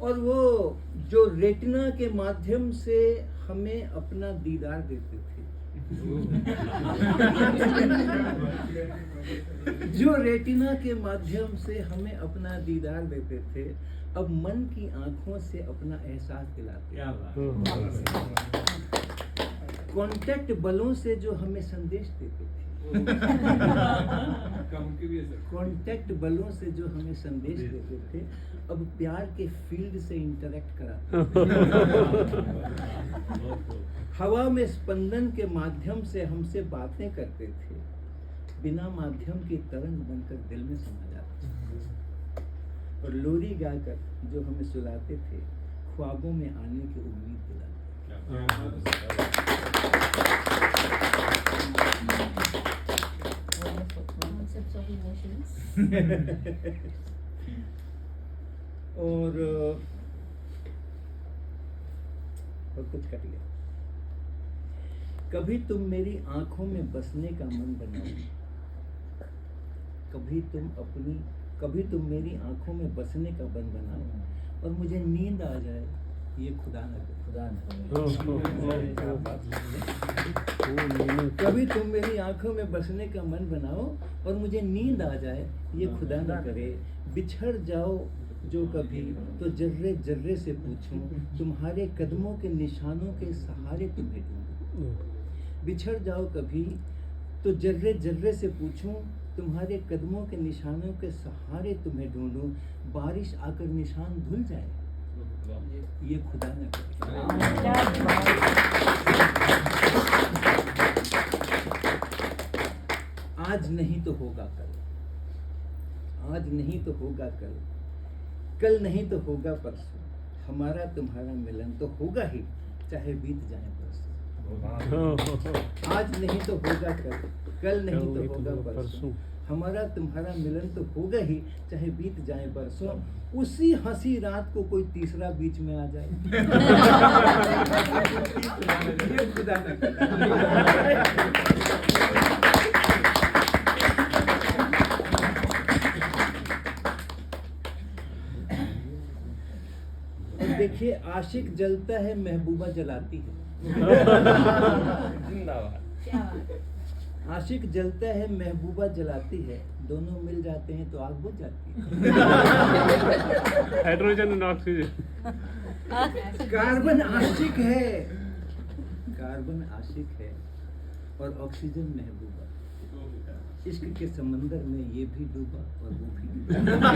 और वो जो रेटिना के माध्यम से हमें अपना दीदार देते थे, जो रेटिना के माध्यम से हमें अपना दीदार देते थे, अब मन की आंखों से अपना एहसास दिलाते हैं। कांटेक्ट बलों से जो हमें संदेश देते थे, कांटेक्ट बलों से जो हमें संदेश देते थे, अब प्यार के फील्ड से इंटरेक्ट कराते हैं। हवा में स्पंदन के माध्यम से हमसे बातें करते थे, बिना माध्यम की तरंग बनकर दिल में समा जाते थे। और लोरी गाकर जो हमें सुलाते थे, ख्वाबों में आने की उम्मीद दिलाते Concepts of emotions. और कुछ कट गया। कभी तुम मेरी आंखों में बसने का मन बनाओ, कभी तुम मेरी आंखों में बसने का मन बनाओ, और मुझे नींद आ जाए, ये खुदा न करे। कभी तुम मेरी आंखों में बसने का मन बनाओ, और मुझे नींद आ जाए, ये खुदा न करे। बिछड़ जाओ जो कभी, तो जर्रे जर्रे से पूछूं, तुम्हारे कदमों के निशानों के सहारे तुम्हें ढूंढूं। बिछड़ जाओ कभी, तो जर्रे जर्रे से पूछूं, तुम्हारे कदमों के निशानों के सहारे तुम्हें ढूंढूं। बारिश आकर निशान धुल जाए, ये खुदा न करे। आज नहीं तो होगा कल, आज नहीं तो होगा कल, कल नहीं तो होगा परसों, हमारा तुम्हारा मिलन तो होगा ही, चाहे बीत जाए परसों। आज नहीं तो होगा कल, कल नहीं तो होगा परसों, हमारा तुम्हारा मिलन तो होगा ही, चाहे बीत जाए बरसों। उसी हंसी रात को कोई तीसरा बीच में आ जाए, ये खुदा न करे। और देखिए, आशिक जलता है, महबूबा जलाती है। जिंदाबाद। क्या बात है। आशिक जलता है, महबूबा जलाती है, दोनों मिल जाते हैं तो आग बुझ जाती है। Hydrogen and oxygen. कार्बन आशिक है, कार्बन आशिक है, और ऑक्सीजन महबूबा। इश्क के समंदर में ये भी डूबा और वो भी डूबा।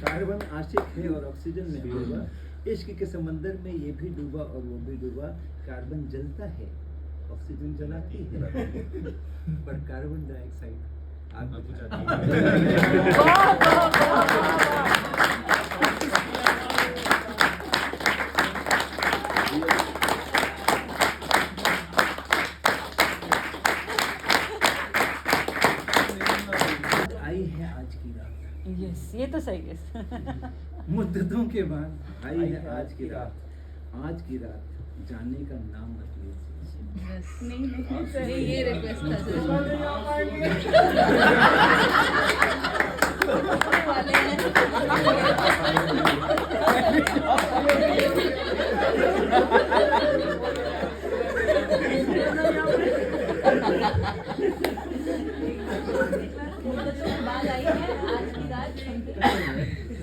कार्बन आशिक है और ऑक्सीजन महबूबा, इश्क के समंदर में ये भी डूबा और वो भी डूबा। कार्बन जलता है, ऑक्सीजन जलाती है, पर कार्बन डाइऑक्साइड आग बुझाती है। आई है आज की रात, यस, ये तो सही है। मुद्दतों के बाद आई है आज की रात। आज की रात जाने का नाम मत लीजिए। नहीं सर, ये रिक्वेस्ट था सर। वाले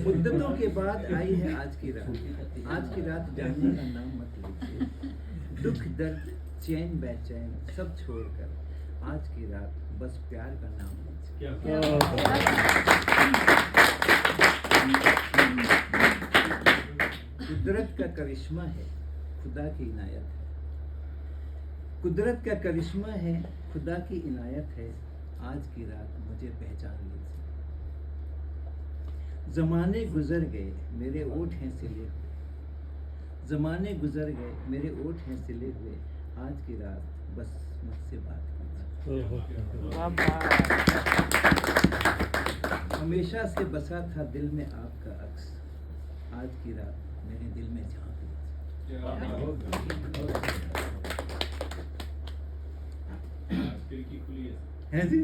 मुद्दतों के बाद आई है आज की रात। आज की रात जाने का नाम मत लीजिए। दुख दर्द चैन बेचैन सब छोड़कर आज की रात बस प्यार का नाम लीजिए। कुदरत का करिश्मा है, खुदा की इनायत है। कुदरत का करिश्मा है, खुदा की इनायत है। आज की रात मुझे पहचान लीजिए। ज़माने गुजर गए, मेरे ओठ हैं सिले हुए। ज़माने गुजर गए, मेरे ओठ हैं सिले हुए। आज की रात बस मुझसे बात कीजिए। हमेशा से बसा था दिल में आपका अक्स। आज की रात मेरे दिल में झांक लीजिए। है जी।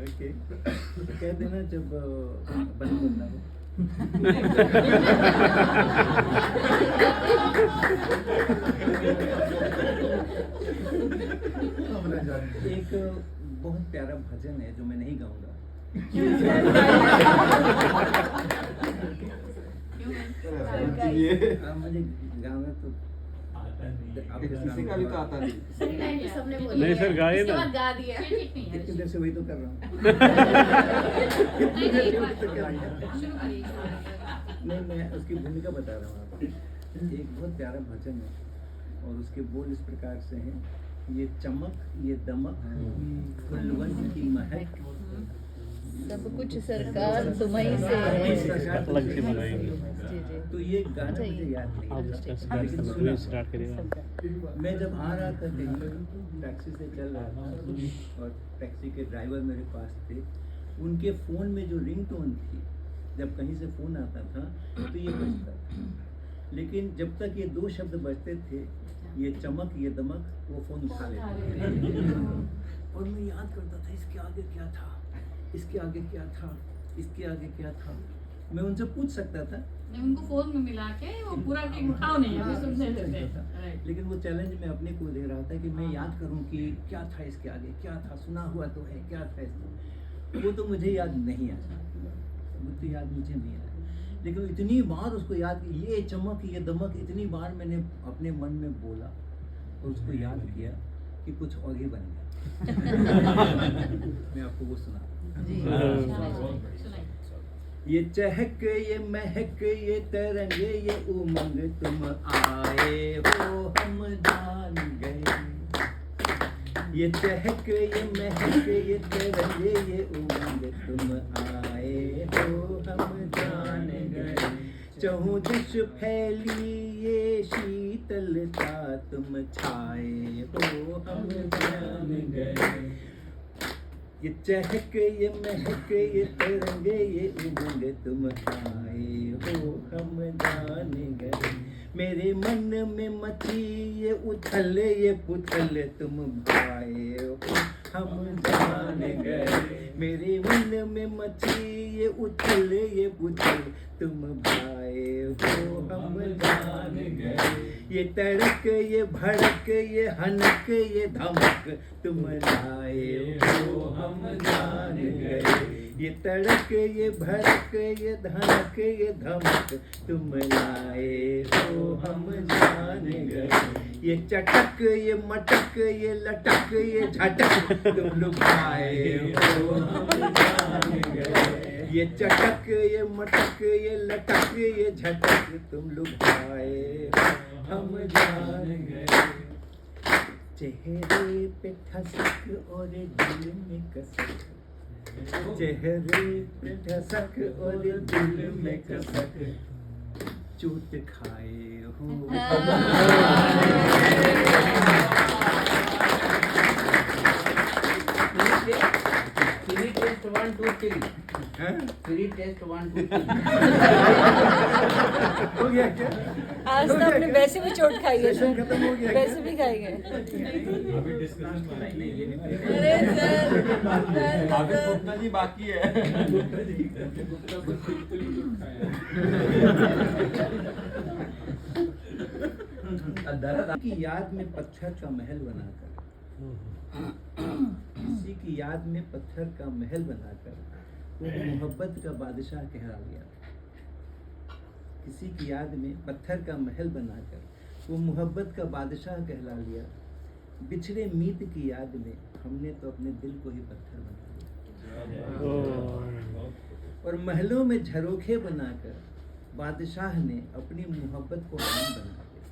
ओके, कह देना जब बंद करना हो। एक बहुत प्यारा भजन है जो मैं नहीं गाऊंगा। मुझे गाना तो किसी का भी तो आता नहीं। सबने बोला नहीं सर, गाए इसके ना। बाद गा दिया इतनी देर से वही तो कर रहा हूँ। नहीं, मैं उसकी भूमिका बता रहा हूँ आपको। एक बहुत प्यारा भजन है और उसके बोल इस प्रकार से हैं, ये चमक ये दमक फुलवन की महक, सब कुछ सरकार तुम्हीं से है। अलग से बनाई। जी जी। तो ये गाना मुझे याद नहीं आप है, इसका लेकिन सुना। स्टार्ट करिएगा। मैं जब आ रहा था कहीं टैक्सी से चल रहा था और टैक्सी के ड्राइवर मेरे पास थे, उनके फ़ोन में जो रिंगटोन थी, जब कहीं से फ़ोन आता था तो ये बजता था, लेकिन जब तक ये दो शब्द बजते थे, ये चमक ये दमक, वो फ़ोन उठा लेते थे। और मैं याद करता था इसके आगे क्या था, इसके आगे क्या था, इसके आगे क्या था। मैं उनसे पूछ सकता था, उनको फोन में मिला के वो पूरा टीम उठाओ नहीं अभी सुनने देते हैं। लेकिन वो चैलेंज मैं अपने को दे रहा था कि मैं याद करूं कि क्या था इसके आगे, क्या था, सुना हुआ तो है, क्या था इसमें। वो तो मुझे याद नहीं आया, वो तो याद मुझे नहीं आया, लेकिन इतनी बार उसको याद, ये चमक ये दमक, इतनी बार मैंने अपने मन में बोला और उसको याद किया कि कुछ और ही बन गया। मैं आपको वो सुना। ये चहक ये महक ये तरंगे ये उमंग, तुम आए हो हम जान गए। ये चहक ये महक ये तरंगे ये उमंग, तुम आए हो हम जान गए। चहु दिश फैली ये शीतलता, तुम छाए हो हम जान गए। ये चहक ये महक ये तरंगे ये उमंग, तुम आए हो हम जान गए। मेरे मन में मची ये उथल ये पुथल, तुम भाए हो हम जान गए। मेरे मन में मची ये उथल ये पुथल, तुम भाए हो हम जान गए। ये तड़क ये भड़क ये हनक ये धमक, तुम लाए हो हम जान गए। ये तड़क ये भड़क ये धनक ये धमक, तुम लाए हो हम जान गए। ये चटक ये मटक ये लटक ये झटक, तुम लुभाए हो हम जान गए। ये चटक ये मटक ये लटक ये झटक, तुम लुभाए हो हम जान गए। चेहरे पे ठसक और दिल में कसक, चेहरे पे ठसक और दिल में कसक, चोट खाए हो Three test 1 2 3. हैं? Three test 1 2 3. हो गया क्या? आज तो आपने वैसे भी चोट खाई है सेशन ना, खत्म हो गया वैसे भी खाएंगे। अरे सर अभी गुप्ता जी बाकी है। की याद में पत्थर का महल बनाकर, किसी की याद में पत्थर का महल बनाकर वो मोहब्बत का बादशाह कहला लिया। किसी की याद में पत्थर का महल बनाकर वो मोहब्बत का बादशाह कहला लिया। बिछड़े मीत की याद में हमने तो अपने दिल को ही पत्थर बना लिया। और महलों में झरोखे बनाकर बादशाह ने अपनी मोहब्बत को आम बना दिया।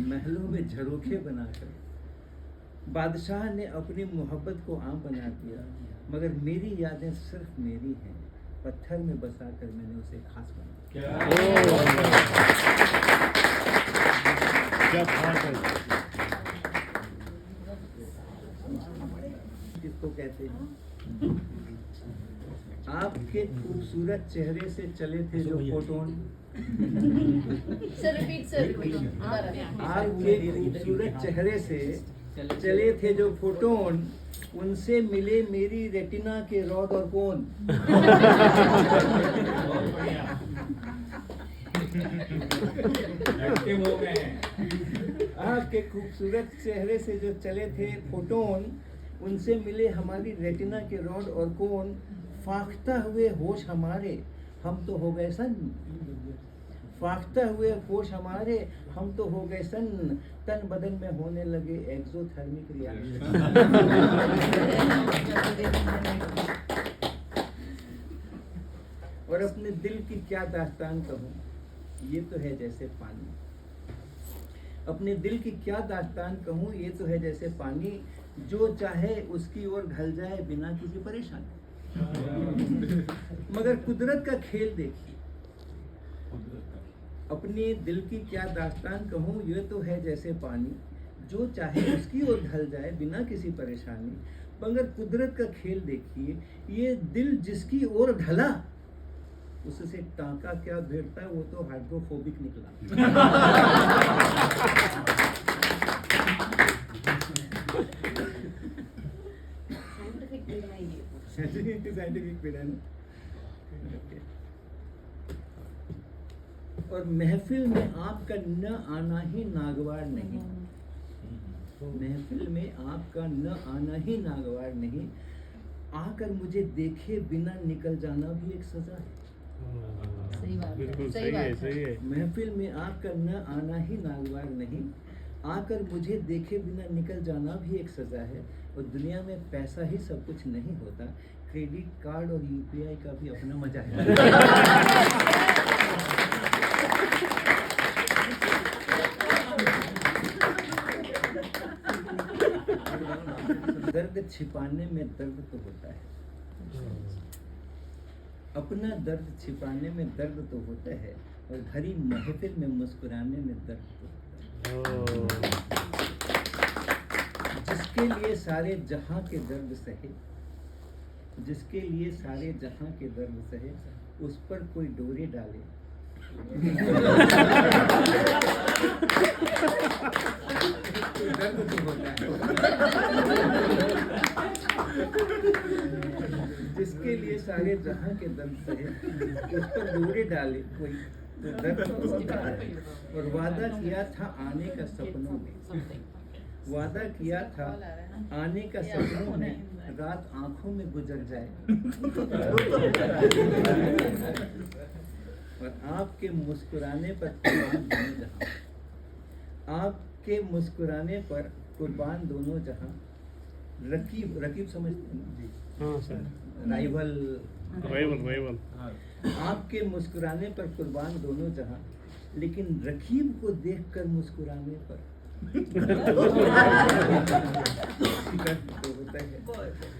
महलों में झरोखे बनाकर बादशाह ने अपनी मोहब्बत को आम बना दिया, मगर मेरी यादें सिर्फ मेरी हैं, पत्थर में बसाकर मैंने उसे खास बना दिया। क्या बात है। किसको कहते हैं? आपके खूबसूरत चेहरे से चले थे जो photon, sir repeat sir repeat. आपके खूबसूरत चेहरे से चले थे जो फोटोन, उनसे मिले मेरी रेटिना के रॉड और कोन। एक्टिव हो गए हैं। आपके खूबसूरत चेहरे से जो चले थे फोटोन, उनसे मिले हमारी रेटिना के रॉड और कोन। फाख्ता हुए होश हमारे, हम तो हो गए सन। फाख्ता हुए होश हमारे, हम तो हो गए सन। तन बदन में होने लगे एक्सोथर्मिक रिएक्शन। और अपने दिल की क्या दास्तान कहूँ, ये तो है जैसे पानी। अपने दिल की क्या दास्तान कहूँ, ये तो है जैसे पानी। जो चाहे उसकी ओर ढल जाए बिना किसी परेशानी। मगर कुदरत का खेल देखिए। अपने दिल की क्या दास्तान कहूँ, ये तो है जैसे पानी। जो चाहे उसकी ओर ढल जाए बिना किसी परेशानी। मगर कुदरत का खेल देखिए, ये दिल जिसकी ओर ढला, उससे टांका क्या भिड़ता, वो तो हाइड्रोफोबिक निकला। साइंटिफिक पीड़ा है। और महफिल में आपका न आना ही नागवार नहीं। महफिल में आपका न आना ही नागवार नहीं। आकर मुझे देखे बिना निकल जाना भी एक सजा है। सही बात है, बिल्कुल सही सही है, बात है। सही है। महफिल में आपका न आना ही नागवार नहीं। आकर मुझे देखे बिना निकल जाना भी एक सजा है। और दुनिया में पैसा ही सब कुछ नहीं होता। क्रेडिट कार्ड और यूपीआई का भी अपना मजा है। दर्द छिपाने में दर्द तो होता है। अपना दर्द छिपाने में दर्द तो होता है। और भरी महफिल में मुस्कुराने में दर्द तो होता है। जिसके लिए सारे जहां के दर्द सहे, जिसके लिए सारे जहां के दर्द सहे, उस पर कोई डोरे डाले। दर्द तो होता है। जिसके लिए सारे जहां के दर्द सहे, उस पर डोरे डाले कोई, तो दर्द तो होता है। और वादा किया था आने का सपनों में, वादा किया था आने का सपनों में, रात आंखों में गुजर जाए। और आपके मुस्कुराने पर कुर्बान दोनों जहां, आपके मुस्कुराने पर कुर्बान दोनों जहां। रकीब, रकीब समझते हैं ना? हाँ सर, राइवल। राइवल। आपके मुस्कुराने पर कुर्बान दोनों जहां, लेकिन रकीब को देखकर मुस्कुराने पर